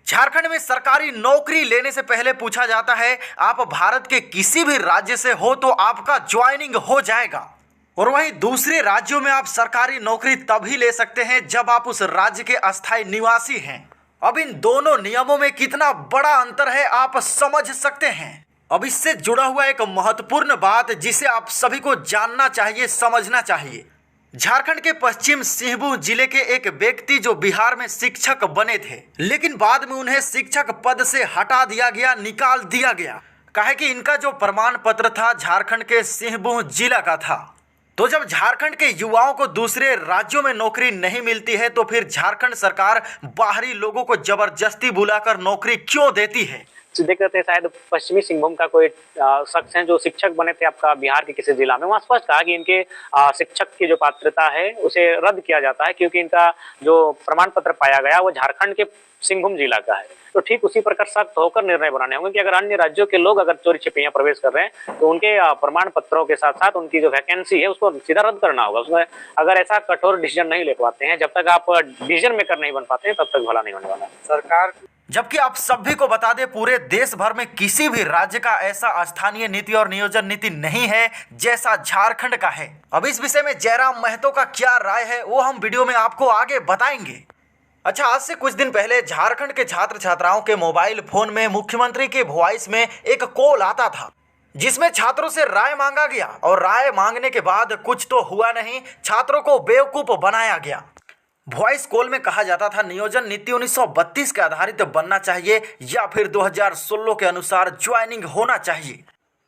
झारखंड में सरकारी नौकरी लेने से पहले पूछा जाता है आप भारत के किसी भी राज्य से हो तो आपका ज्वाइनिंग हो जाएगा, और वहीं दूसरे राज्यों में आप सरकारी नौकरी तभी ले सकते हैं जब आप उस राज्य के अस्थायी निवासी हैं। अब इन दोनों नियमों में कितना बड़ा अंतर है आप समझ सकते हैं। अब इससे जुड़ा हुआ एक महत्वपूर्ण बात जिसे आप सभी को जानना चाहिए, समझना चाहिए। झारखंड के पश्चिम सिंहभूम जिले के एक व्यक्ति जो बिहार में शिक्षक बने थे, लेकिन बाद में उन्हें शिक्षक पद से हटा दिया गया, निकाल दिया गया। कहे कि इनका जो प्रमाण पत्र था झारखंड के सिंहभूम जिला का था। तो जब झारखंड के युवाओं को दूसरे राज्यों में नौकरी नहीं मिलती है तो फिर झारखंड सरकार बाहरी लोगों को जबरदस्ती बुलाकर नौकरी क्यों देती है? देख रहे थे शायद पश्चिमी सिंहभूम का कोई शख्स है जो शिक्षक बने थे आपका बिहार के किसी जिला में। वहाँ स्पष्ट कहा कि इनके शिक्षक की जो पात्रता है उसे रद्द किया जाता है क्योंकि इनका जो प्रमाण पत्र पाया गया वो झारखंड के सिंहभूम जिला का है। तो ठीक उसी प्रकार सख्त होकर निर्णय बनाने होंगे कि अगर अन्य राज्यों के लोग अगर चोरी छिपे प्रवेश कर रहे हैं तो उनके प्रमाण पत्रों के साथ साथ उनकी जो वैकेंसी है उसको सीधा रद्द करना होगा। उसमें अगर ऐसा कठोर डिसीजन नहीं ले पाते हैं, जब तक आप डिसीजन मेकर नहीं बन पाते हैं तब तक भला नहीं होने वाला सरकार। जबकि आप सभी को बता दें पूरे देश भर में किसी भी राज्य का ऐसा स्थानीय नीति और नियोजन नीति नहीं है जैसा झारखंड का है। अब इस विषय में जयराम महतो का क्या राय है वो हम वीडियो में आपको आगे बताएंगे। अच्छा, आज से कुछ दिन पहले झारखंड के छात्र छात्राओं के मोबाइल फोन में मुख्यमंत्री के वॉइस में एक कॉल आता था जिसमें छात्रों से राय मांगा गया, और राय मांगने के बाद कुछ तो हुआ नहीं, छात्रों को बेवकूफ बनाया गया। वॉइस कॉल में कहा जाता था नियोजन नीति 1932 के आधारित बनना चाहिए, या फिर 2016 के अनुसार ज्वाइनिंग होना चाहिए,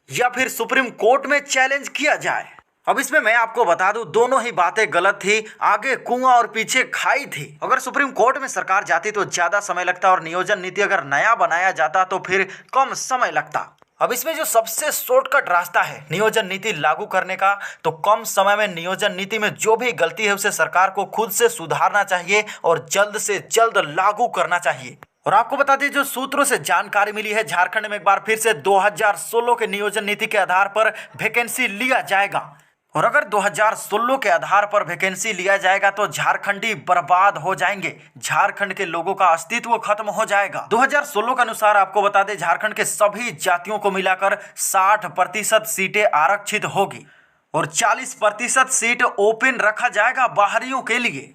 या फिर सुप्रीम कोर्ट में चैलेंज किया जाए। अब इसमें मैं आपको बता दूं दोनों ही बातें गलत थी, आगे कुआं और पीछे खाई थी। अगर सुप्रीम कोर्ट में सरकार जाती तो ज्यादा समय लगता, और नियोजन नीति अगर नया बनाया जाता तो फिर कम समय लगता। अब इसमें जो सबसे शॉर्टकट रास्ता है नियोजन नीति लागू करने का, तो कम समय में नियोजन नीति में जो भी गलती है उसे सरकार को खुद से सुधारना चाहिए और जल्द से जल्द लागू करना चाहिए। और आपको बता दें जो सूत्रों से जानकारी मिली है, झारखंड में एक बार फिर से 2016 के नियोजन नीति के आधार पर वैकेंसी लिया जाएगा, और अगर 2016 के आधार पर वैकेंसी लिया जाएगा तो झारखंडी बर्बाद हो जाएंगे, झारखंड के लोगों का अस्तित्व खत्म हो जाएगा। 2016 के अनुसार आपको बता दें झारखंड के सभी जातियों को मिलाकर 60% सीटें आरक्षित होगी और 40% सीट ओपन रखा जाएगा बाहरियों के लिए।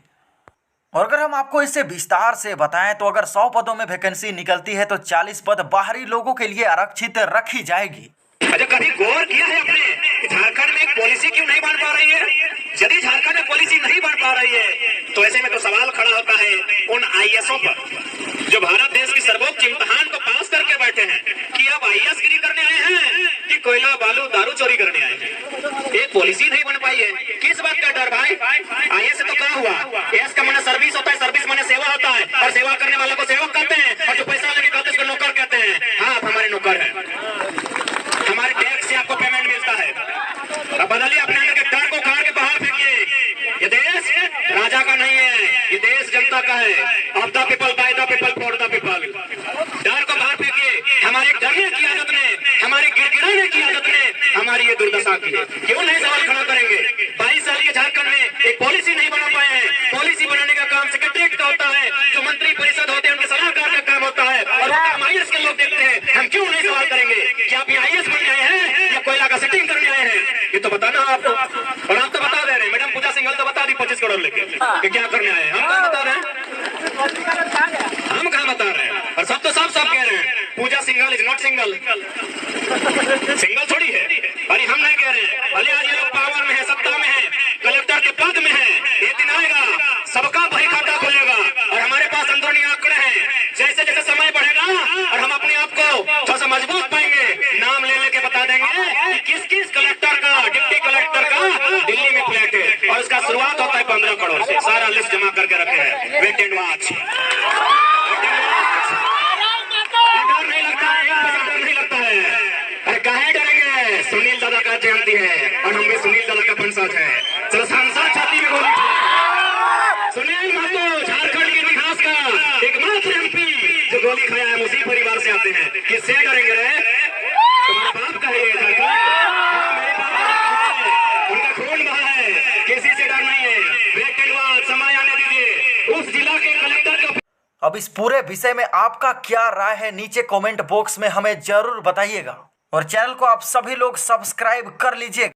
और अगर हम आपको इसे विस्तार से बताएं तो अगर 100 पदों में वैकेंसी निकलती है तो 40 पद बाहरी लोगों के लिए आरक्षित रखी जाएगी। अच्छा, कभी गौर किया है आपने कि झारखंड में एक पॉलिसी क्यों नहीं बन पा रही है? यदि झारखंड में पॉलिसी नहीं बन पा रही है तो ऐसे में तो सवाल खड़ा होता है उन आईएएसओं पर जो भारत देश की सर्वोच्च इम्तिहान को पास करके बैठे हैं कि अब आईएएस गिरी करने आए हैं कि कोयला बालू दारू चोरी करने आए हैं। एक पॉलिसी नहीं बन पाई है। किस बात का डर भाई? आईएएस से तो क्या हुआ? एस का माने सर्विस होता है, सर्विस माने सेवा होता है, और सेवा करने वाले को सेवक कहते हैं, और जो पैसा वाले कहते हैं उसको नौकर कहते हैं। हाँ, आप हमारे नौकर हैं, हमारे टैक्स से आपको पेमेंट मिलता है। अब बदलिए अपने अंदर के डर को उखाड़ के बाहर फेंकिए। ये देश राजा का नहीं है, ये देश जनता का है। Of the people, by the people, for the people. डर को बाहर फेंकिए। हमारे डरने की आदत ने, हमारे गिड़गिड़ाने की आदत ने हमारी ये दुर्दशा की है। क्यों नहीं सवाल खड़ा करेंगे? 22 साल के झारखंड में एक पॉलिसी नहीं बना पाए हैं। पॉलिसी बनाने का काम सेक्रेटरीट का होता है, जो मंत्री परिषद होते हैं उनके सलाहकार का काम होता है, और हम आईएएस के लोग देखते हैं। हम क्यों नहीं सवाल करेंगे कि आप यहाँ आईएएस बनने आए हैं या कोयला का सेटिंग करने आए हैं? ये तो बताना आपको, और आप तो बता दे रहे हैं। मैडम पूजा सिंघल तो बता दी 25 करोड़ लेके कि क्या करने आए हैं। हम कहाँ बता रहे हैं? हम कहाँ बता रहे हैं? और सब तो सब कह रहे हैं Pooja Singhal is not single. Single थोड़ी है। अरे हम नहीं कह रहे हैं। भले आज ये लोग पावर में है, सत्ता में है, कलेक्टर के पद में है, एक दिन आएगा सबका बही खाता खुलेगा, और हमारे पास अंदरूनी आंकड़े हैं। जैसे जैसे समय बढ़ेगा और हम अपने आप को थोड़ा सा मजबूत पाएंगे, नाम ले लेके बता देंगे कि किस किस कलेक्टर का, डिप्टी कलेक्टर का दिल्ली में फ्लैट है, और उसका शुरुआत होता है 15 करोड़ से। सारा लिस्ट जमा करके रखे हैं। Wait and watch. डर नहीं लगता है, एक पैसा डर नहीं लगता है। अरे काहे डरेंगे? सुनील दादा का जयंती है और हम भी सुनील दादा का वंशज है। चलो सांसद छाती में गोली। सुनील महतो झारखंड के इतिहास का एकमात्र एमपी जो गोली खाया है, उसी परिवार से आते हैं। किससे डरेंगे रे? तुम्हारे बाप का है झारखंड, मेरे बाप का है, उनका खून बहा है, किसी से डर नहीं है। वेट एंड वॉच, समय आने दीजिए। उस जिला के कलेक्टर का अब अब इस पूरे विषय में आपका क्या राय है नीचे कमेंट बॉक्स में हमें जरूर बताइएगा और चैनल को आप सभी लोग सब्सक्राइब कर लीजिए।